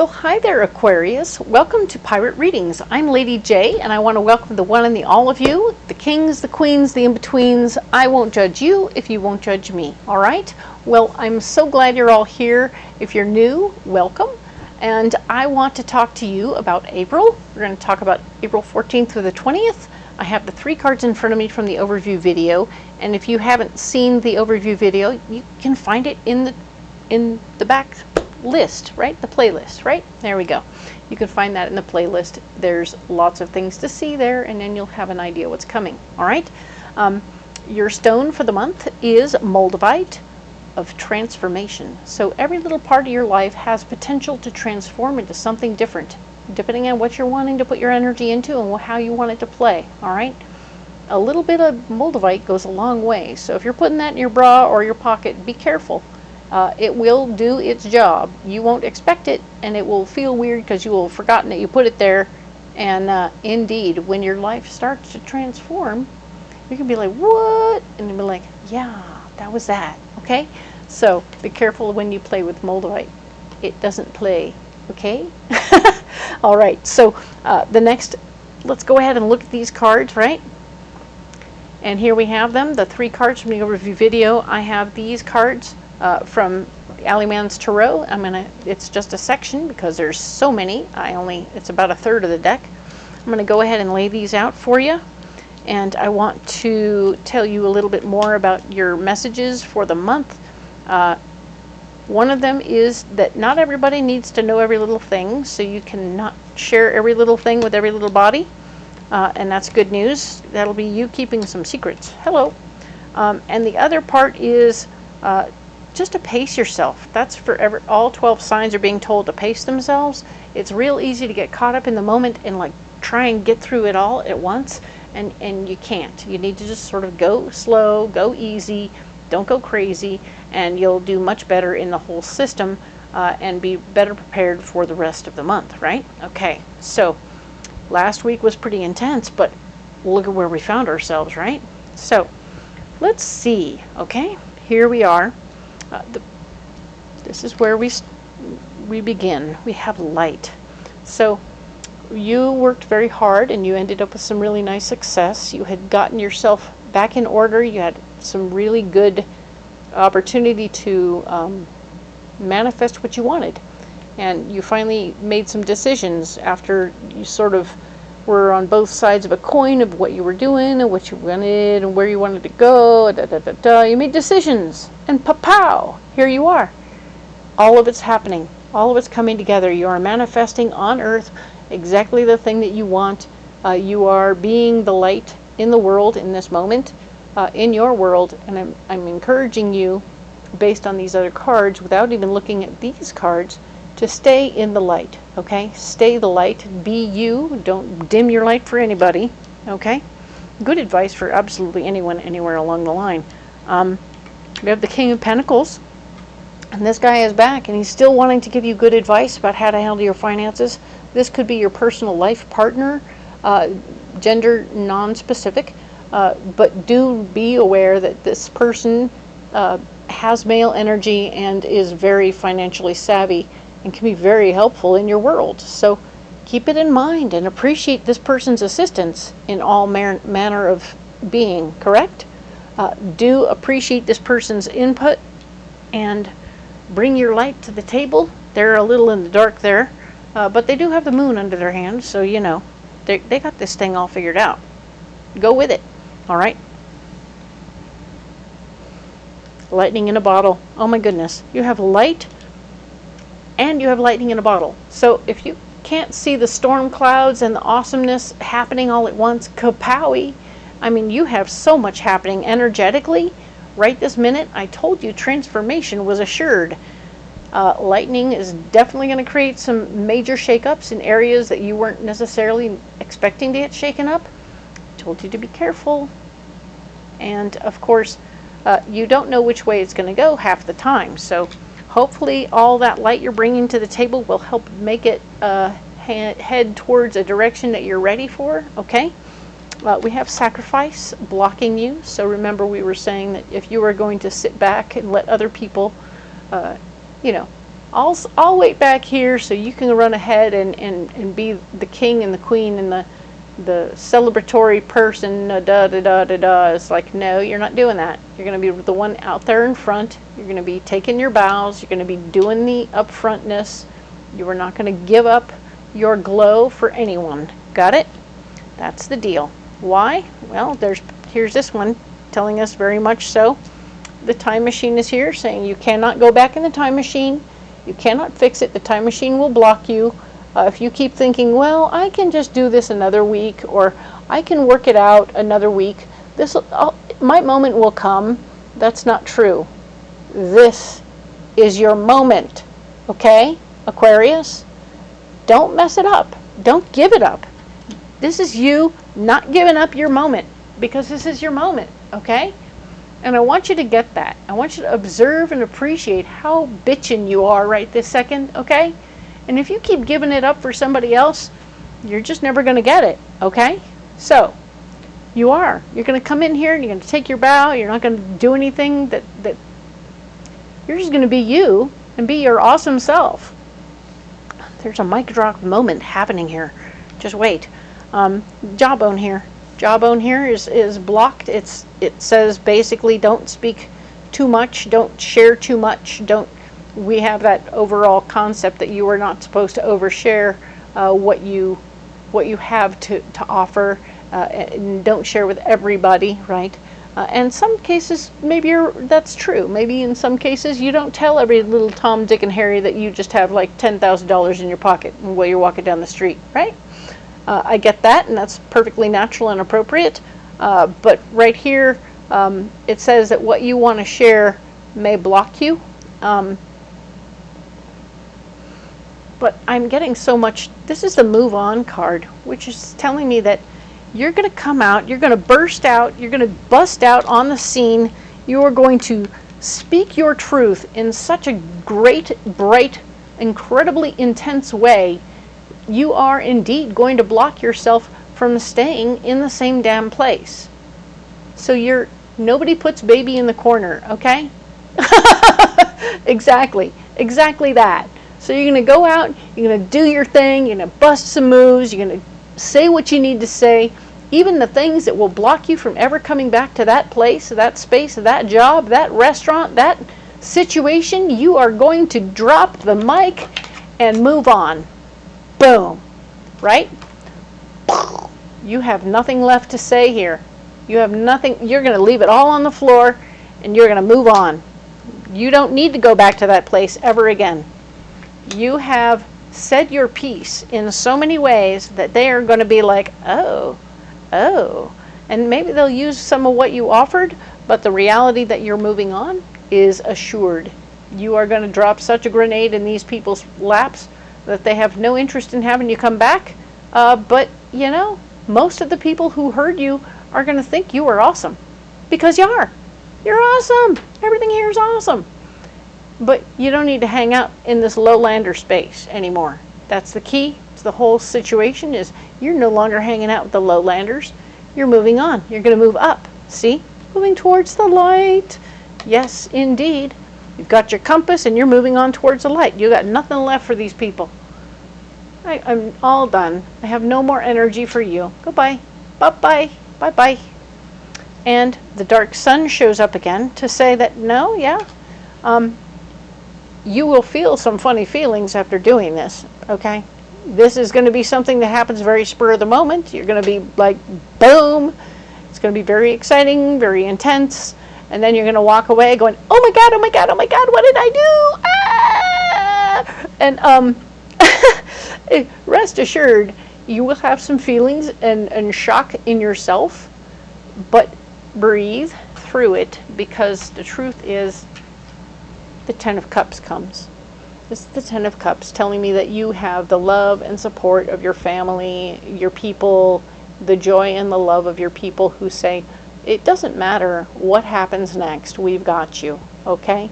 Well, hi there, Aquarius. Welcome to Pirate Readings. I'm Lady J, and I want to welcome the one and the all of you, the kings, the queens, the in-betweens. I won't judge you if you won't judge me, all right? Well, I'm so glad you're all here. If you're new, welcome. And I want to talk to you about April. We're going to talk about April 14th through the 20th. I have the 3 cards in front of me from the overview video, and if you haven't seen the overview video, you can find it in the back list, right? The playlist, right? There we go. You can find that in the playlist. There's lots of things to see there, and then you'll have an idea what's coming. All right. Your stone for the month is Moldavite of transformation. So every little part of your life has potential to transform into something different, depending on what you're wanting to put your energy into and how you want it to play. All right. A little bit of Moldavite goes a long way. So if you're putting that in your bra or your pocket, be careful. It will do its job. You won't expect it, and it will feel weird because you will have forgotten that you put it there. And indeed, when your life starts to transform, you can be like, what? And you'll be like, yeah, that was that. Okay? So be careful when you play with Moldavite. It doesn't play. Okay? All right. So let's go ahead and look at these cards, right? And here we have them, the 3 cards from the overview video. I have these cards from Alleyman's Tarot. It's just a section because there's so many. It's about a third of the deck. I'm going to go ahead and lay these out for you. And I want to tell you a little bit more about your messages for the month. One of them is that not everybody needs to know every little thing, so you cannot share every little thing with every little body. And that's good news. That'll be you keeping some secrets. Hello. And the other part is just to pace yourself. That's for all 12 signs are being told to pace themselves. It's real easy to get caught up in the moment and like try and get through it all at once, and you can't. You need to just sort of go slow, go easy, don't go crazy, and you'll do much better in the whole system and be better prepared for the rest of the month, right? Okay, so last week was pretty intense, but look at where we found ourselves, right? So let's see. Okay, here we are. This is where we begin. We have light. So you worked very hard and you ended up with some really nice success. You had gotten yourself back in order. You had some really good opportunity to manifest what you wanted. And you finally made some decisions after you sort of were on both sides of a coin of what you were doing and what you wanted and where you wanted to go. You made decisions, and pow, here you are. All of it's happening. All of it's coming together. You are manifesting on Earth exactly the thing that you want. You are being the light in the world in this moment, in your world, and I'm encouraging you, based on these other cards, without even looking at these cards, to stay in the light, okay? Stay the light. Be you. Don't dim your light for anybody, okay? Good advice for absolutely anyone, anywhere along the line. We have the King of Pentacles, and this guy is back, and he's still wanting to give you good advice about how to handle your finances. This could be your personal life partner, gender non-specific, but do be aware that this person has male energy and is very financially savvy and can be very helpful in your world. So keep it in mind and appreciate this person's assistance in all manner of being, correct? Do appreciate this person's input and bring your light to the table. They're a little in the dark there, but they do have the moon under their hand, so you know, they got this thing all figured out. Go with it, all right? Lightning in a bottle. Oh my goodness. You have light and you have lightning in a bottle. So if you can't see the storm clouds and the awesomeness happening all at once, kapowie. I mean, you have so much happening energetically right this minute. I told you transformation was assured. Lightning is definitely going to create some major shakeups in areas that you weren't necessarily expecting to get shaken up. I told you to be careful. And of course, you don't know which way it's going to go half the time. So hopefully all that light you're bringing to the table will help make it head towards a direction that you're ready for, okay? We have sacrifice blocking you. So remember, we were saying that if you are going to sit back and let other people, I'll wait back here so you can run ahead and be the king and the queen and the celebratory person, da da da da da. It's like, no, you're not doing that. You're going to be the one out there in front. You're going to be taking your bows. You're going to be doing the upfrontness. You are not going to give up your glow for anyone. Got it? That's the deal. Why? Well, here's this one telling us very much so. The time machine is here saying you cannot go back in the time machine. You cannot fix it. The time machine will block you. If you keep thinking, well, I can just do this another week, or I can work it out another week, my moment will come. That's not true. This is your moment, okay, Aquarius? Don't mess it up. Don't give it up. This is you not giving up your moment, because this is your moment, okay? And I want you to get that. I want you to observe and appreciate how bitchin' you are right this second, okay? And if you keep giving it up for somebody else, you're just never going to get it, okay? So, you're going to come in here and you're going to take your bow. You're not going to do anything that you're just going to be you and be your awesome self. There's a mic drop moment happening here. Just wait. Jawbone here. Jawbone here is blocked. It says basically don't speak too much, don't share too much, we have that overall concept that you are not supposed to overshare what you have to offer, and don't share with everybody, right? And some cases, maybe that's true. Maybe in some cases you don't tell every little Tom, Dick, and Harry that you just have like $10,000 in your pocket while you're walking down the street, right? I get that, and that's perfectly natural and appropriate. But right here, it says that what you want to share may block you. But I'm getting so much, this is the move on card, which is telling me that you're going to come out, you're going to burst out, you're going to bust out on the scene, you are going to speak your truth in such a great, bright, incredibly intense way. You are indeed going to block yourself from staying in the same damn place. So nobody puts baby in the corner, okay? Exactly that. So you're going to go out, you're going to do your thing, you're going to bust some moves, you're going to say what you need to say, even the things that will block you from ever coming back to that place, that space, that job, that restaurant, that situation. You are going to drop the mic and move on. Boom. Right? You have nothing left to say here. You have nothing. You're going to leave it all on the floor and you're going to move on. You don't need to go back to that place ever again. You have said your piece in so many ways that they are going to be like, oh. And maybe they'll use some of what you offered, but the reality that you're moving on is assured. You are going to drop such a grenade in these people's laps that they have no interest in having you come back. But, most of the people who heard you are going to think you are awesome. Because you are. You're awesome. Everything here is awesome. But you don't need to hang out in this lowlander space anymore. That's the key to the whole situation, is you're no longer hanging out with the lowlanders. You're moving on. You're going to move up. See? Moving towards the light. Yes, indeed. You've got your compass and you're moving on towards the light. You got nothing left for these people. I'm all done. I have no more energy for you. Goodbye. Bye-bye. Bye-bye. And the dark sun shows up again to say that, no, yeah, you will feel some funny feelings after doing this, okay? This is going to be something that happens very spur of the moment. You're going to be like, boom. It's going to be very exciting, very intense. And then you're going to walk away going, oh my God, oh my God, oh my God, what did I do? And rest assured, you will have some feelings and shock in yourself, but breathe through it, because the truth is the Ten of Cups comes. This is the Ten of Cups telling me that you have the love and support of your family, your people, the joy and the love of your people who say, it doesn't matter what happens next, we've got you, okay?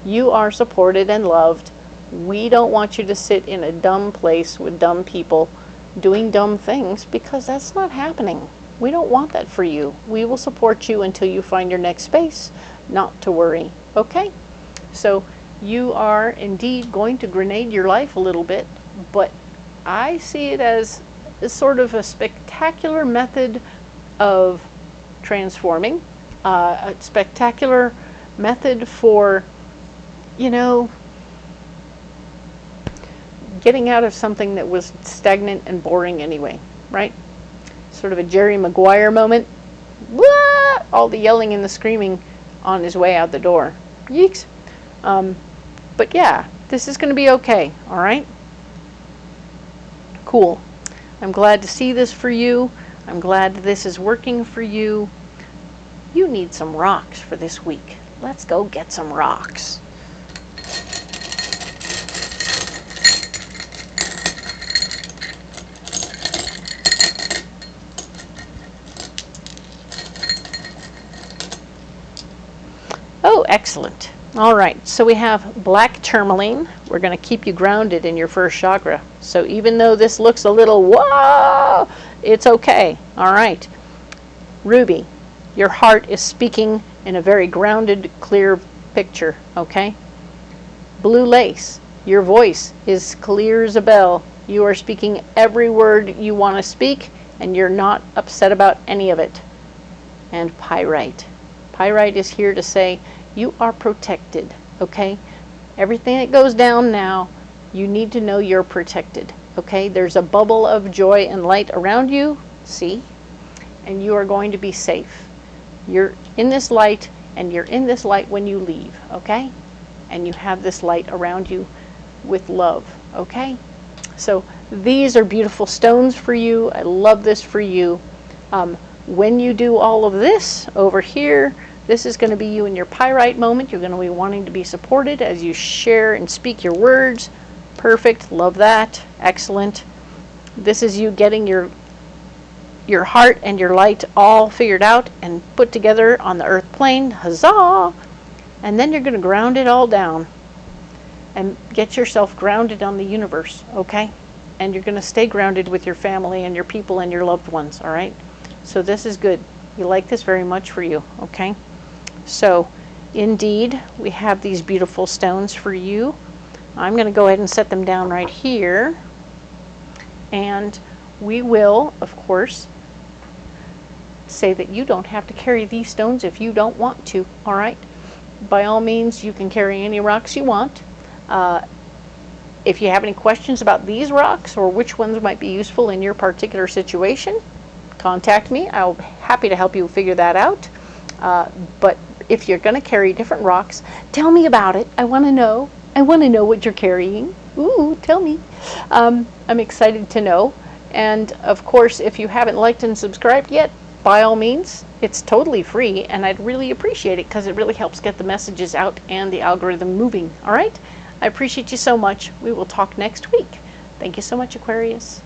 You are supported and loved. We don't want you to sit in a dumb place with dumb people doing dumb things, because that's not happening. We don't want that for you. We will support you until you find your next space. Not to worry, okay? So You are indeed going to grenade your life a little bit, but I see it as sort of a spectacular method of transforming, a spectacular method for, you know, getting out of something that was stagnant and boring anyway, right? Sort of a Jerry Maguire moment. Wah! All the yelling and the screaming on his way out the door. Yeeks. But yeah, this is going to be okay, all right? Cool. I'm glad to see this for you. I'm glad this is working for you. You need some rocks for this week. Let's go get some rocks. Oh, excellent. All right, so we have black tourmaline. We're going to keep you grounded in your first chakra. So even though this looks a little, whoa, it's okay. All right. Ruby, your heart is speaking in a very grounded, clear picture, okay? Blue lace, your voice is clear as a bell. You are speaking every word you want to speak, and you're not upset about any of it. And pyrite. Pyrite is here to say, you are protected, okay? Everything that goes down now, you need to know you're protected, okay? There's a bubble of joy and light around you, see? And you are going to be safe. You're in this light, and you're in this light when you leave, okay? And you have this light around you with love, okay? So these are beautiful stones for you. I love this for you. When you do all of this over here, this is going to be you in your pyrite moment. You're going to be wanting to be supported as you share and speak your words. Perfect. Love that. Excellent. This is you getting your heart and your light all figured out and put together on the earth plane. Huzzah! And then you're going to ground it all down and get yourself grounded on the universe, okay? And you're going to stay grounded with your family and your people and your loved ones, all right? So this is good. We like this very much for you, okay? So, indeed, we have these beautiful stones for you. I'm going to go ahead and set them down right here. And we will, of course, say that you don't have to carry these stones if you don't want to, all right? By all means, you can carry any rocks you want. If you have any questions about these rocks or which ones might be useful in your particular situation, contact me. I'll be happy to help you figure that out. But if you're going to carry different rocks, tell me about it. I want to know. I want to know what you're carrying. Ooh, tell me. I'm excited to know. And of course, if you haven't liked and subscribed yet, by all means, it's totally free, and I'd really appreciate it because it really helps get the messages out and the algorithm moving. All right? I appreciate you so much. We will talk next week. Thank you so much, Aquarius.